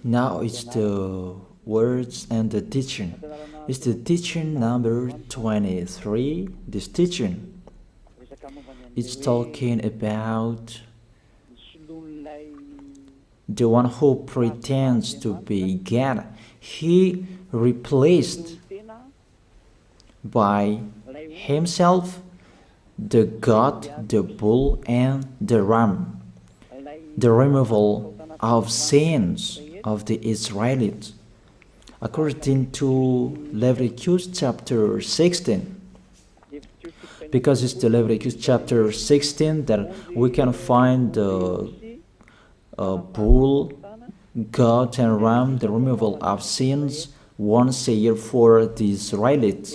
Now it's the words and the teaching. It's the teaching number 23. This teaching, it's talking about the one who pretends to be God. He replaced by himself the goat, the bull, and the ram. The removal of sins of the Israelites. According to Leviticus chapter 16, because it's the Leviticus chapter 16 that we can find the bull, goat, and ram, the removal of sins once a year for the Israelites.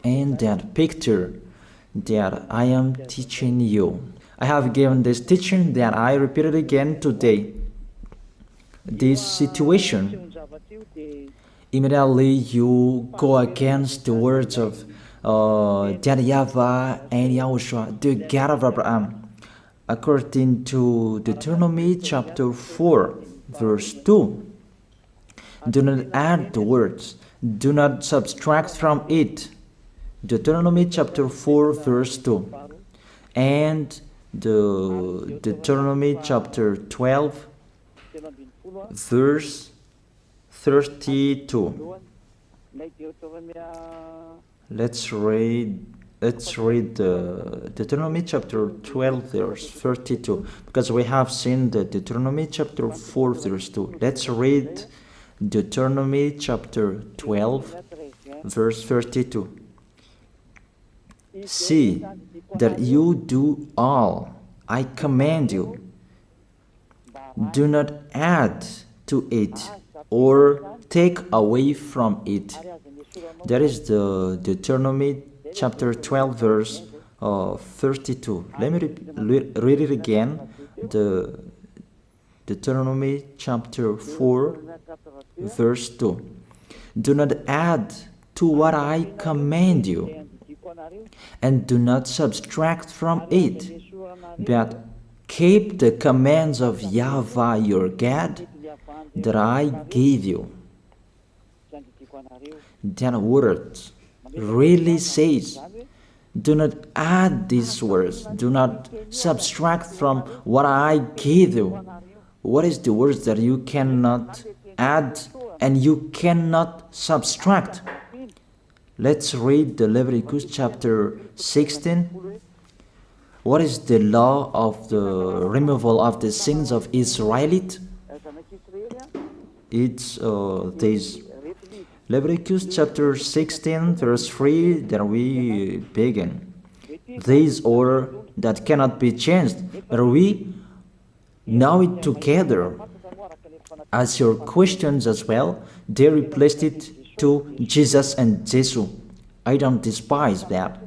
And that picture that I am teaching you, I have given this teaching that I repeated again today. This situation, immediately you go against the words of that YAHVAH and YAHOSHUAH, the God of Abraham. According to Deuteronomy chapter 4, verse 2, do not add the words, do not subtract from it. Deuteronomy chapter 4, verse 2. And the Deuteronomy chapter 12, verse 32. Let's read the Deuteronomy chapter 12, verse 32, because we have seen the Deuteronomy chapter 4, verse 2. Let's read Deuteronomy chapter 12, verse 32. See that you do all I command you. Do not add to it or take away from it. That is the Deuteronomy chapter 12, verse 32. Let me read it again. The Deuteronomy chapter 4, verse 2. Do not add to what I command you, and do not subtract from it, but keep the commands of YAHVAH your God that I gave you. That word really says, do not add these words, do not subtract from what I gave you. What is the words that you cannot add and you cannot subtract? Let's read the Leviticus chapter 16. What is the law of the removal of the sins of Israelite? It's this. Leviticus chapter 16, verse 3, that we begin. This order that cannot be changed, but we know it together. As your questions as well, they replaced it to Jesus and Jesus. I don't despise that.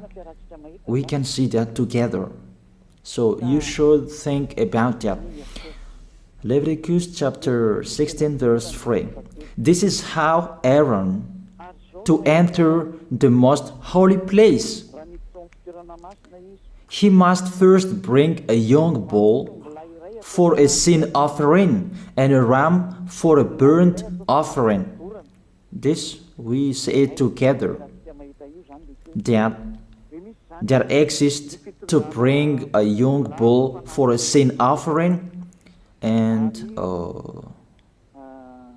We can see that together. So you should think about that. Leviticus chapter 16, verse 3. This is how Aaron to enter the most holy place. He must first bring a young bull for a sin offering and a ram for a burnt offering. This we say together. That exists to bring a young bull for a sin offering and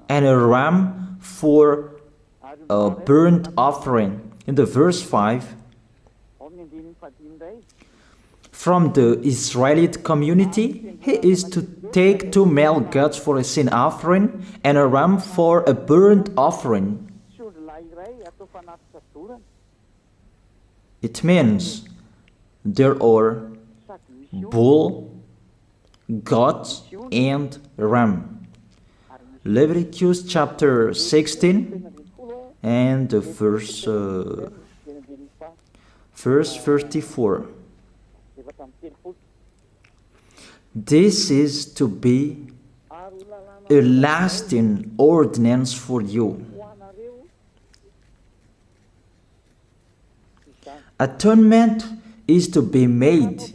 a ram for a burnt offering. In the verse 5, from the Israelite community, he is to take 2 male goats for a sin offering and a ram for a burnt offering. It means there are bull, goat, and ram. Leviticus chapter 16 and the verse 34. This is to be a lasting ordinance for you. Atonement is to be made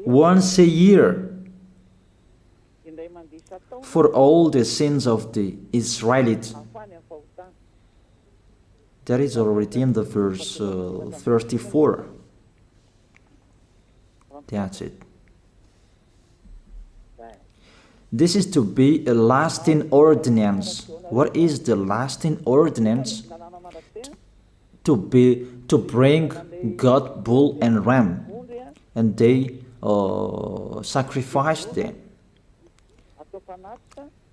once a year for all the sins of the Israelites. That is already in the verse 34. That's it. This is to be a lasting ordinance. What is the lasting ordinance? To bring God, bull and ram, and they sacrifice them.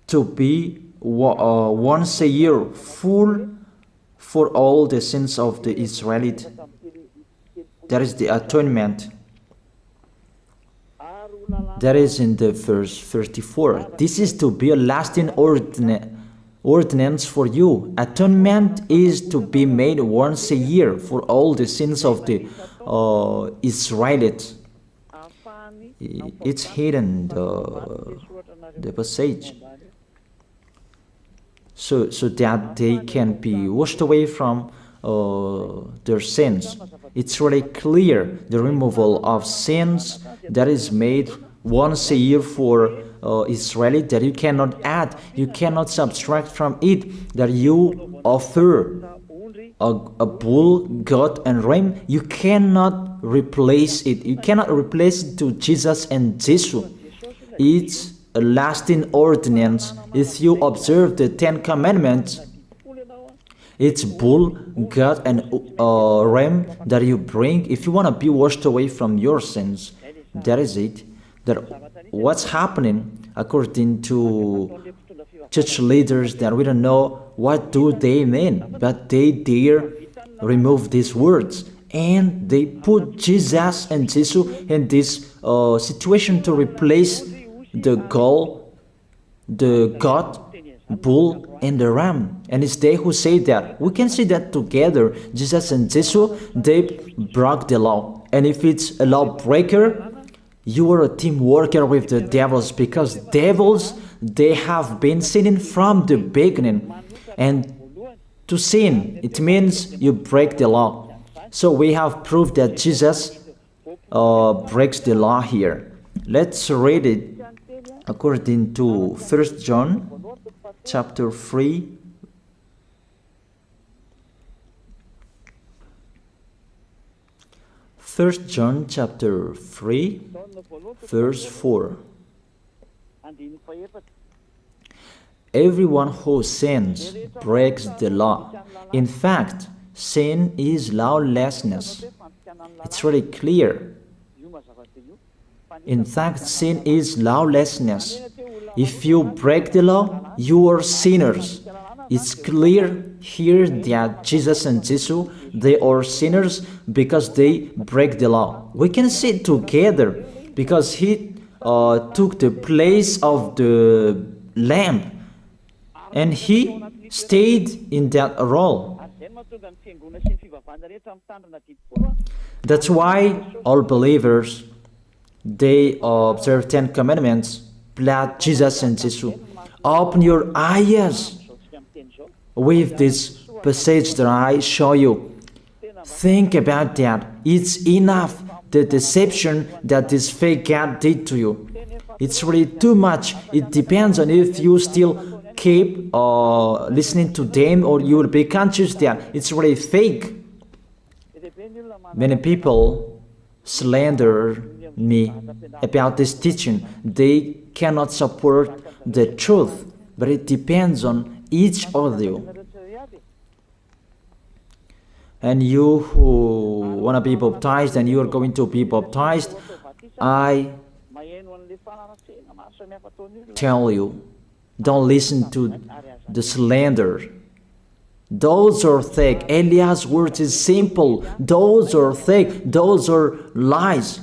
To be once a year full for all the sins of the Israelites. That is the atonement. That is in the verse 34. This is to be a lasting ordinance for you. Atonement is to be made once a year for all the sins of the Israelites. It's hidden, the passage. So that they can be washed away from their sins. It's really clear, the removal of sins that is made once a year for Israeli, that you cannot add, you cannot subtract from it, that you offer a bull, goat and ram, you cannot replace it. You cannot replace it to Jesus and Jesus. It's a lasting ordinance. If you observe the 10 Commandments, it's bull, goat and ram that you bring. If you want to be washed away from your sins, that is it. That what's happening according to church leaders, that we don't know what do they mean, but they dare remove these words and they put Jesus and Jesus in this situation to replace the God, bull and the ram. And it's they who say that. We can see that together, Jesus and Jesus, they broke the law. And if it's a lawbreaker, you are a team worker with the devils, because devils, they have been sinning from the beginning. And to sin, it means you break the law. So we have proof that Jesus breaks the law here. Let's read it according to 1 John chapter 3. First John chapter 3, verse 4. Everyone who sins breaks the law. In fact, sin is lawlessness. It's really clear. In fact, sin is lawlessness. If you break the law, you are sinners. It's clear here that Jesus and Jesus, they are sinners because they break the law. We can see it together because he took the place of the lamb and he stayed in that role. That's why all believers, they observe 10 commandments, blood, Jesus and Jesus. Open your eyes with this passage that I show you. Think about that. It's enough, the deception that this fake God did to you. It's really too much. It depends on if you still keep listening to them, or you will be conscious that it's really fake. Many people slander me about this teaching. They cannot support the truth, but it depends on each of you. And you who want to be baptized and you are going to be baptized, I tell you, don't listen to the slander. Those are fake. Eliah's words is simple. Those are fake. Those are lies.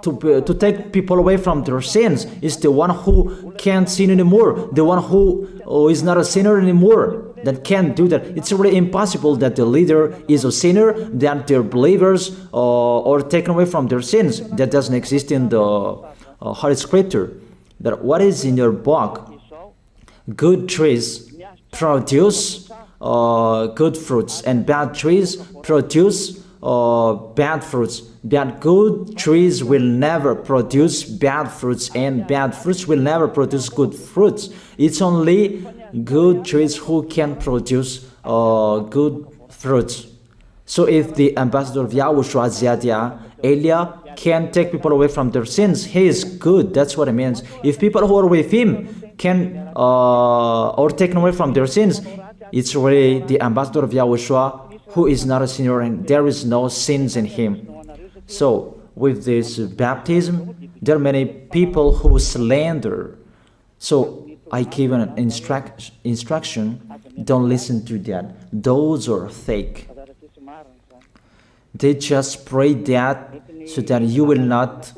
To take people away from their sins is the one who can't sin anymore. The one who is not a sinner anymore, that can't do that. It's really impossible that the leader is a sinner, that their believers are taken away from their sins. That doesn't exist in the Holy Scripture. That what is in your book? Good trees produce good fruits, and bad trees produce bad fruits. Bad good trees will never produce bad fruits, and bad fruits will never produce good fruits. It's only good trees who can produce good fruits. So if the ambassador of Yahushua, Ziyadiyah, Elia, can take people away from their sins, he is good. That's what it means. If people who are with him can or taken away from their sins, it's really the ambassador of Yahushua who is not a sinner, and there is no sins in him. So with this baptism, there are many people who slander. So I give an instruction, don't listen to that. Those are fake. They just pray that so that you will not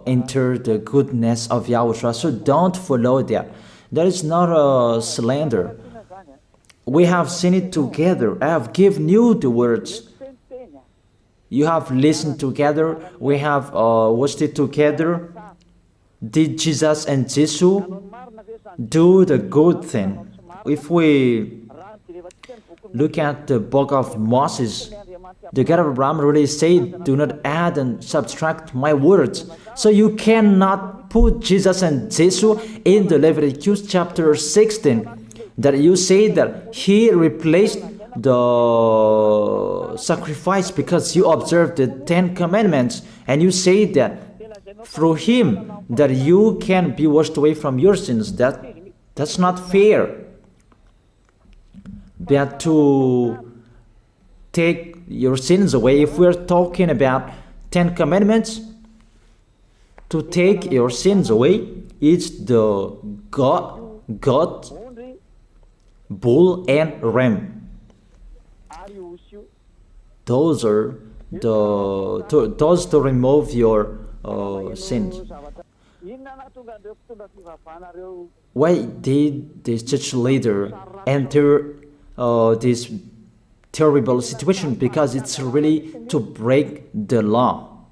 enter the goodness of Yahushua. So don't follow that. That is not a slander. We have seen it together. I have given you the words. You have listened together. We have watched it together. Did Jesus and Jesus do the good thing? If we look at the book of Moses, the God of Abraham really said, do not add and subtract my words. So you cannot put Jesus and Jesus in the Leviticus chapter 16. That you say that he replaced the sacrifice because you observed the 10 commandments, and you say that through him that you can be washed away from your sins. That's not fair. But to take your sins away, if we're talking about 10 commandments, to take your sins away, it's the goat, bull, and ram. Those are those to remove your sins. Why did this church leader enter this terrible situation? Because it's really to break the law.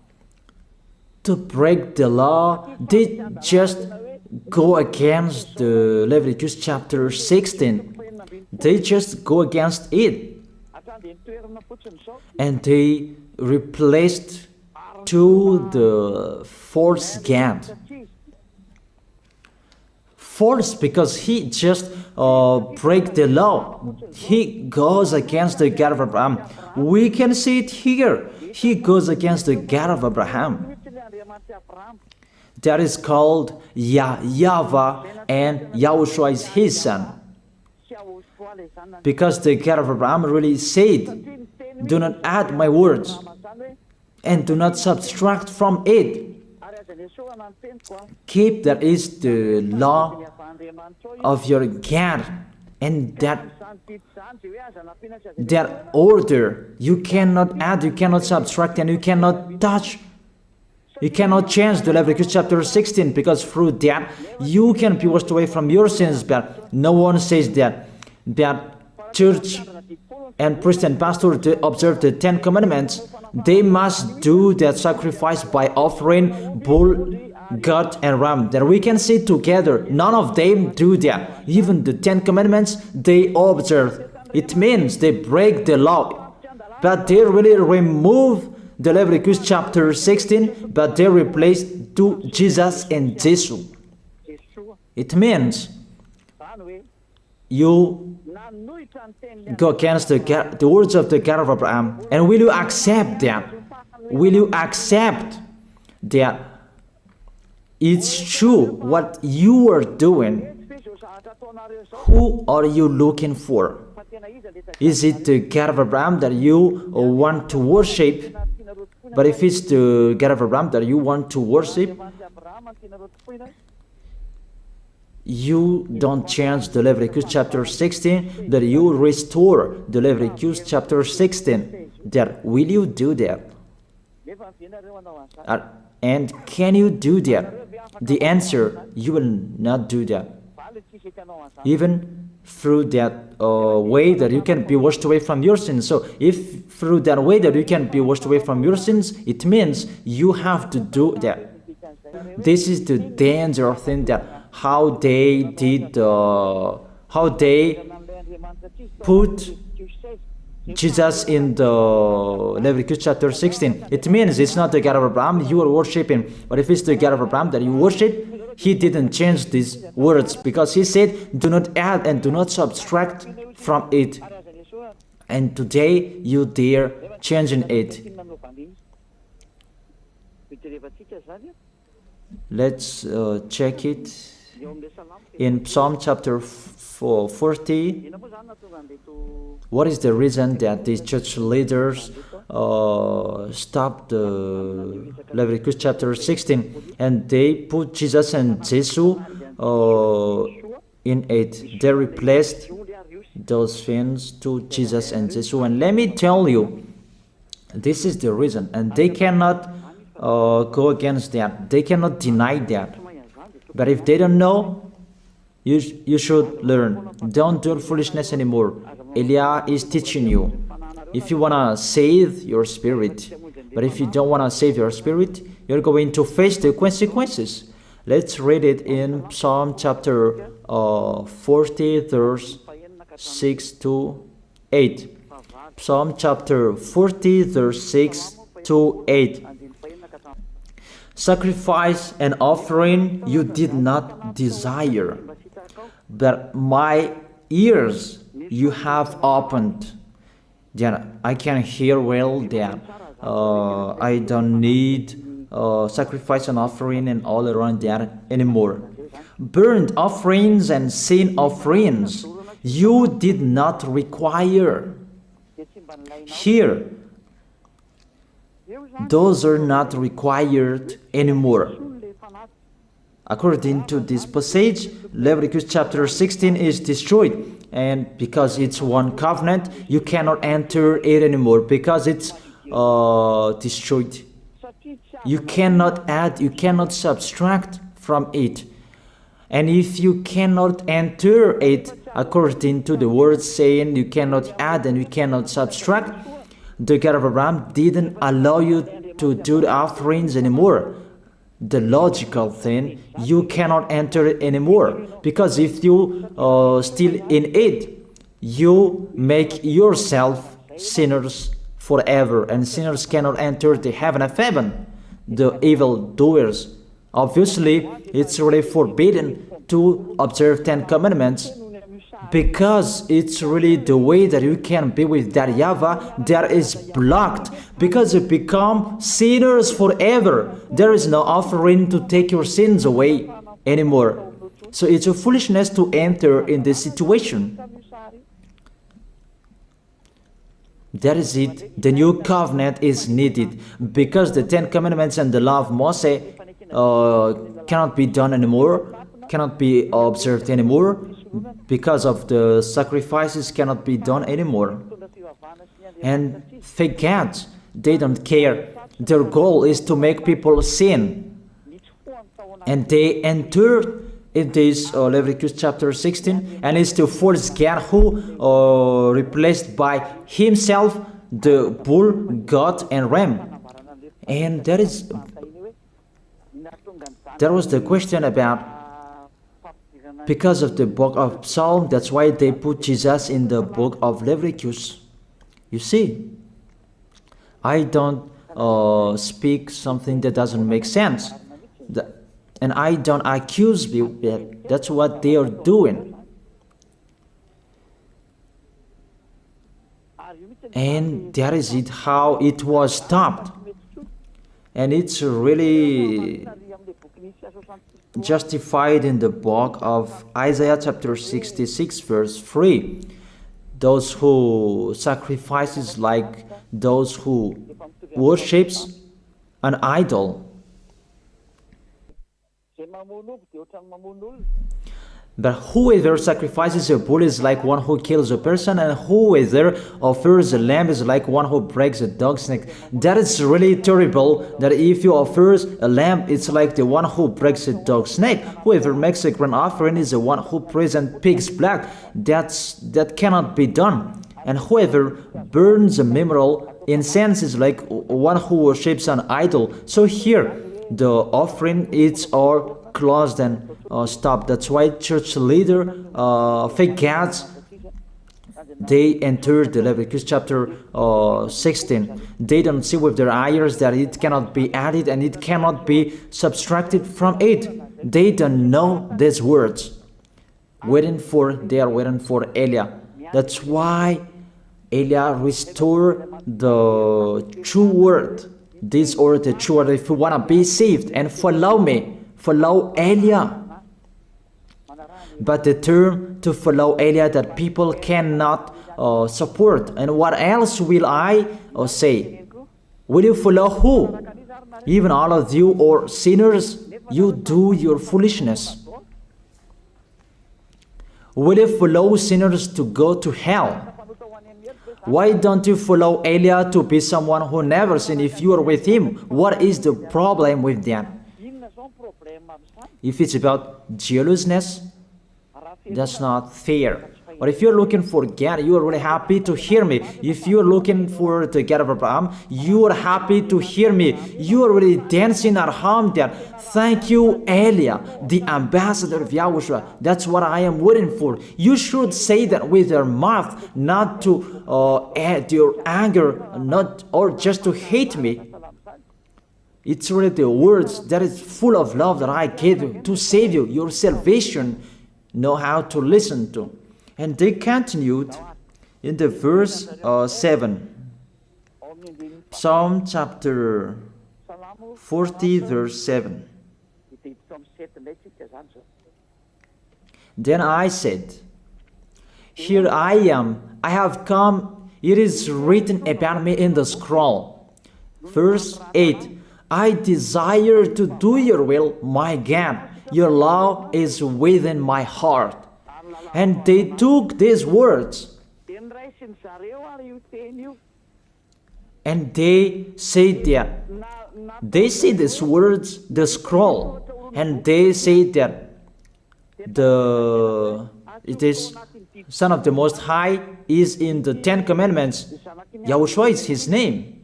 To break the law, they just go against the Leviticus chapter 16. They just go against it. And they replaced to the false God. False because he just break the law. He goes against the God of Abraham. We can see it here. He goes against the God of Abraham. That is called YAHVAH, and YAHOSHUAH is his son. Because the God of Abraham really said, do not add my words and do not subtract from it. Keep, that is the law of your God, and that order. You cannot add, you cannot subtract, and you cannot touch. You cannot change the Leviticus chapter 16, because through that you can be washed away from your sins. But no one says that church and priest and pastor to observe the 10 commandments, they must do that sacrifice by offering bull, goat, and ram. That we can see together. None of them do that. Even the 10 commandments they observe. It means they break the law, but they really remove the Leviticus chapter 16, but they replace to Jesus and Jesus. It means you go against the words of the God of Abraham. And will you accept that? Will you accept that it's true what you are doing? Who are you looking for? Is it the God of Abraham that you want to worship? But if it's the God of Abraham that you want to worship, you don't change the Leviticus chapter 16, that you restore the Leviticus chapter 16. That will you do that? And can you do that? The answer, you will not do that. Even through that way that you can be washed away from your sins. So if through that way that you can be washed away from your sins, it means you have to do that. This is the danger thing, that how they did, how they put Jesus in the Leviticus chapter 16. It means it's not the God of Abraham you are worshiping, but if it's the God of Abraham that you worship, he didn't change these words, because he said, do not add and do not subtract from it. And today you dare changing it. Let's check it in Psalm chapter 40. What is the reason that these church leaders stopped the Leviticus chapter 16 and they put Jesus and Jesus in it? They replaced those things to Jesus and Jesus. And let me tell you, this is the reason, and they cannot go against that. They cannot deny that. But if they don't know, you should learn. Don't do foolishness anymore. Elia is teaching you. If you want to save your spirit, but if you don't want to save your spirit, you're going to face the consequences. Let's read it in Psalm chapter 40, verse 6 to 8. Psalm chapter 40, verse 6 to 8. Sacrifice and offering you did not desire, but my ears you have opened. Then I can hear well that I don't need sacrifice and offering and all around that anymore. Burnt offerings and sin offerings you did not require. Here, those are not required anymore. According to this passage, Leviticus chapter 16 is destroyed, and because it's one covenant, you cannot enter it anymore because it's destroyed. You cannot add, you cannot subtract from it. And if you cannot enter it according to the word saying you cannot add and you cannot subtract, the God of Abraham didn't allow you to do the offerings anymore. The logical thing, you cannot enter it anymore, because if you still in it, you make yourself sinners forever, and sinners cannot enter the heaven of heaven, the evil doers. Obviously, it's really forbidden to observe 10 commandments, because it's really the way that you can be with that YAHVAH that is blocked, because you become sinners forever. There is no offering to take your sins away anymore. So it's a foolishness to enter in this situation. That is it. The new covenant is needed, because the 10 commandments and the law of Moses cannot be done anymore, cannot be observed anymore, because of the sacrifices cannot be done anymore. And fake gods, they don't care. Their goal is to make people sin. And they entered in this Leviticus chapter 16, and it's to force God who replaced by himself the bull, goat, and ram. And that was the question about, because of the book of Psalm, that's why they put Jesus in the book of Leviticus. You see, I don't speak something that doesn't make sense. And I don't accuse people. That's what they are doing. And that is it, how it was stopped. And it's really justified in the book of Isaiah chapter 66 verse 3. Those who sacrifices like those who worships an idol. But whoever sacrifices a bull is like one who kills a person, and whoever offers a lamb is like one who breaks a dog's neck. That is really terrible, that if you offer a lamb, it's like the one who breaks a dog's neck. Whoever makes a grain offering is the one who presents pig's blood. That cannot be done. And whoever burns a memorial incense is like one who worships an idol. So here, the offering is all closed and stopped. That's why church leader, fake gods, they entered the Leviticus chapter 16. They don't see with their eyes that it cannot be added and it cannot be subtracted from it. They don't know these words. They are waiting for Eliah. That's why Eliah restored the true word. This or the true word. If you want to be saved and follow me, follow Eliah. But the term to follow Eliah that people cannot support. And what else will I say? Will you follow who? Even all of you or sinners, you do your foolishness. Will you follow sinners to go to hell? Why don't you follow Eliah to be someone who never sinned if you are with him? What is the problem with that? If it's about jealousness, that's not fair. But if you're looking for God, you are really happy to hear me. If you're looking for the God of Abraham, you are happy to hear me. You are really dancing at home there. Thank you, Eliah, the ambassador of Yahushua. That's what I am waiting for. You should say that with your mouth, not to add your anger, not or just to hate me. It's really the words that is full of love that I gave you to save you. Your salvation, know how to listen to. And they continued in the verse 7. Psalm chapter 40 verse 7. Then I said, here I am, I have come, it is written about me in the scroll. Verse 8. I desire to do your will, my God. Your law is within my heart. And they took these words and they said that they say these words, the scroll, and they say that it is Son of the Most High is in the 10 Commandments. YAHOSHUAH is his name.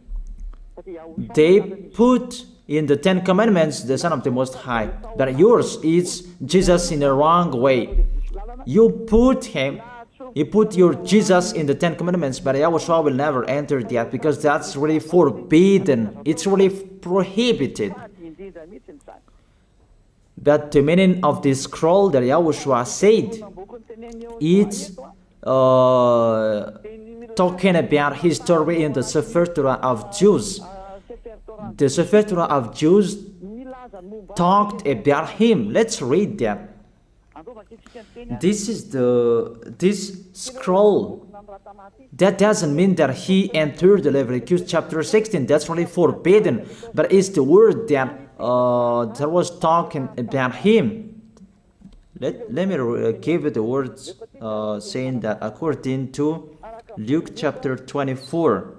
They put in the 10 Commandments the Son of the Most High, but yours is Jesus in the wrong way. You put your Jesus in the 10 Commandments, but YAHOSHUAH will never enter that because that's really forbidden. It's really prohibited. But the meaning of this scroll that YAHOSHUAH said, it's talking about his story in the Sefer Torah of Jews. The Sefer Torah of Jews talked about him. Let's read that. This scroll. That doesn't mean that he entered the Leviticus chapter 16. That's really forbidden. But it's the word that was talking about him. Let me give you the words saying that according to Luke chapter 24.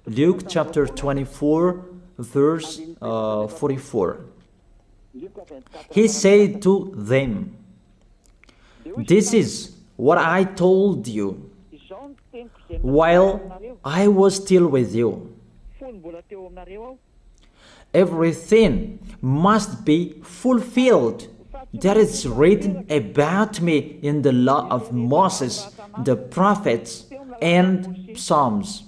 Luke chapter 24 verse 44. He said to them, this is what I told you while I was still with you. Everything must be fulfilled that is written about me in the law of Moses, the prophets, and Psalms.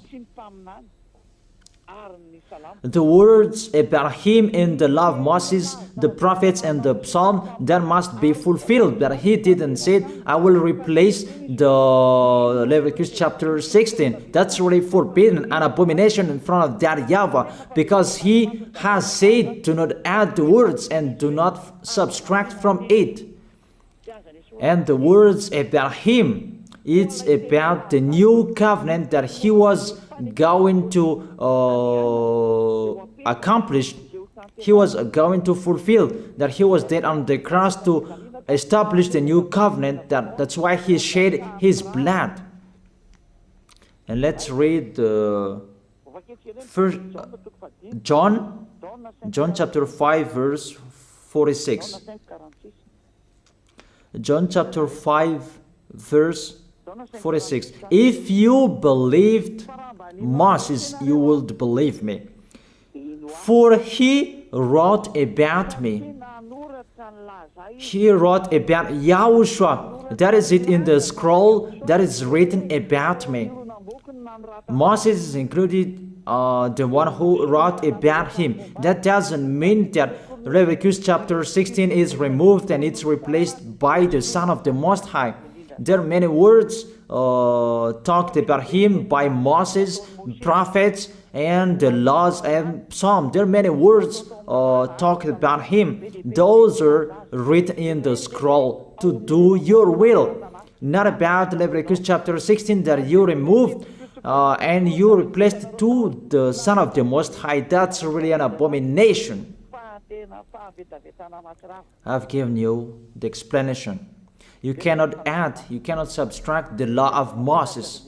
The words about him in the law of Moses, the prophets, and the psalm, that must be fulfilled. But he didn't say, I will replace the Leviticus chapter 16. That's really forbidden, an abomination in front of that YAHVAH, because he has said, do not add the words and do not subtract from it. And the words about him, it's about the new covenant that he was going to accomplish. He was going to fulfill, that he was dead on the cross to establish the new covenant. That's why he shed his blood. And let's read first John chapter 5 verse 46. John chapter 5 verse 46. If you believed Moses, you would believe me, for he wrote about me. He wrote about Yahushua. That is it in the scroll that is written about me. Moses is included, the one who wrote about him. That doesn't mean that Leviticus chapter 16 is removed and it's replaced by the Son of the Most High. There are many words talked about him by Moses, prophets, and the laws and Psalm. There are many words talked about him. Those are written in the scroll to do your will. Not about Leviticus chapter 16 that you removed and you replaced to the Son of the Most High. That's really an abomination. I've given you the explanation. You cannot add, you cannot subtract the law of Moses.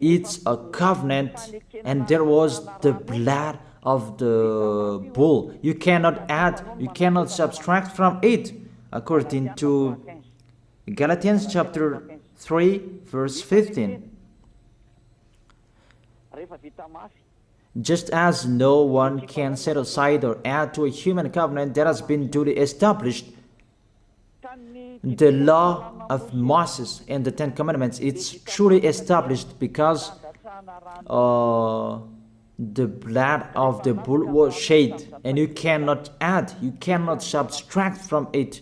It's a covenant, and there was the blood of the bull. You cannot add, you cannot subtract from it, according to Galatians chapter 3, verse 15. Just as no one can set aside or add to a human covenant that has been duly established, the law of Moses and the Ten Commandments, it's truly established because the blood of the bull was shed, and you cannot add, you cannot subtract from it.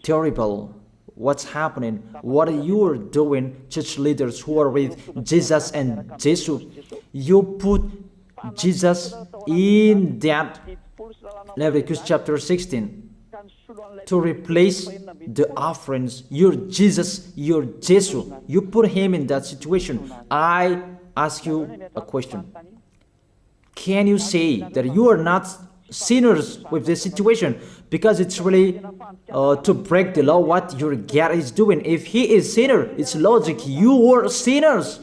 Terrible. What's happening? What are you doing, church leaders who are with Jesus and Jesus? You put Jesus in that Leviticus chapter 16 to replace the offerings. You're Jesus, you're Jesus. You put him in that situation. I ask you a question. Can you say that you are not sinners with this situation? Because it's really to break the law what your God is doing. If he is sinner, it's logic. You are sinners.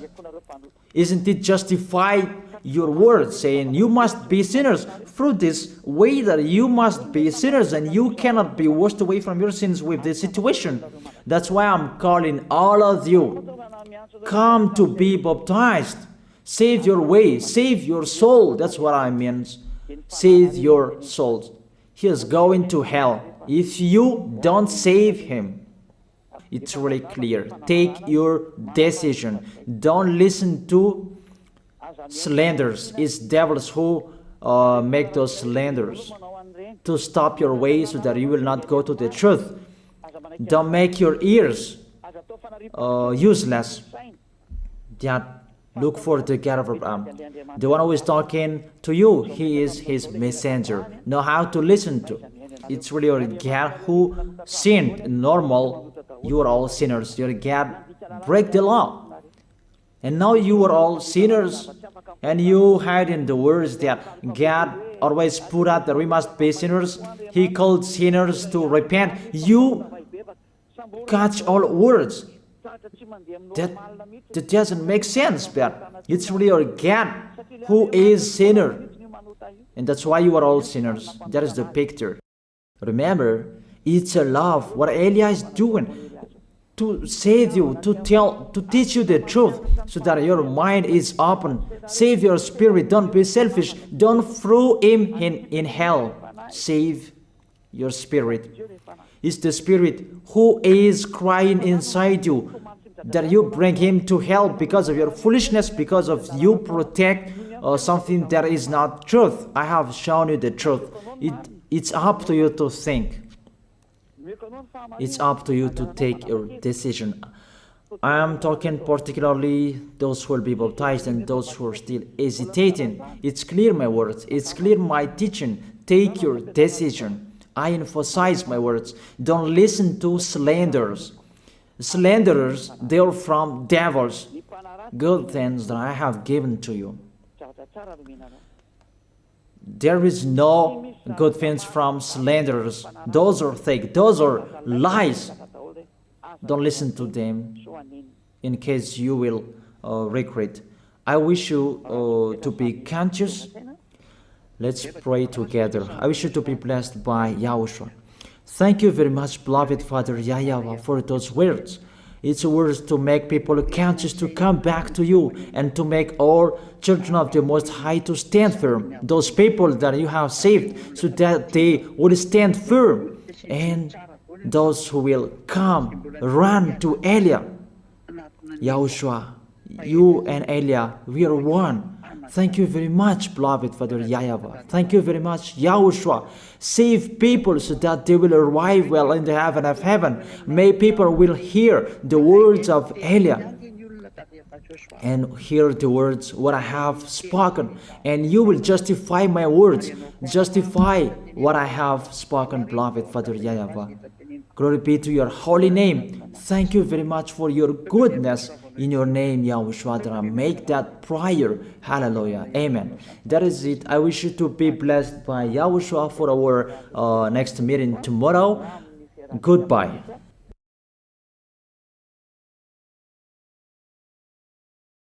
Isn't it justify your word saying you must be sinners through this way that you must be sinners and you cannot be washed away from your sins with this situation? That's why I'm calling all of you, come to be baptized. Save your way, save your soul. That's what I mean. Save your souls. He is going to hell if you don't save him. It's really clear. Take your decision. Don't listen to slanders. It's devils who make those slanders to stop your way so that you will not go to the truth. Don't make your ears useless. Look for the God of Abraham. The one who is talking to you, he is his messenger. Know how to listen to. It's really your God who sinned. Normal, you are all sinners. Your God break the law. And now you are all sinners. And you hide in the words that God always put out that we must be sinners. He called sinners to repent. You catch all words. That doesn't make sense, but it's really your God who is sinner. And that's why you are all sinners. That is the picture. Remember, it's a love. What Elia is doing to save you, to teach you the truth so that your mind is open. Save your spirit. Don't be selfish. Don't throw him in hell. Save your spirit. It's the spirit who is crying inside you that you bring him to hell because of your foolishness, because of you protect something that is not truth. I have shown you the truth. It's up to you to think. It's up to you to take your decision. I am talking particularly those who will be baptized and those who are still hesitating. It's clear my words. It's clear my teaching. Take your decision. I emphasize my words. Don't listen to slanders. Slanderers, they are from devils. Good things that I have given to you. There is no good things from slanderers. Those are fake. Those are lies. Don't listen to them in case you will regret. I wish you to be conscious. Let's pray together. I wish you to be blessed by YAHOSHUAH. Thank you very much, beloved Father YAHVAH, for those words. It's words to make people conscious to come back to you and to make all children of the Most High to stand firm. Those people that you have saved, so that they will stand firm. And those who will come, run to Elia. Yahushua, you and Elia, we are one. Thank you very much, beloved Father YAHVAH. Thank you very much, Yahushua. Save people so that they will arrive well in the heaven of heaven. May people will hear the words of Elia and hear the words what I have spoken, and you will justify my words, justify what I have spoken, beloved Father YAHVAH. Glory be to your holy name. Thank you very much for your goodness. In your name, Yahushua, that I make that prayer. Hallelujah. Amen. That is it. I wish you to be blessed by Yahushua for our next meeting tomorrow. Goodbye.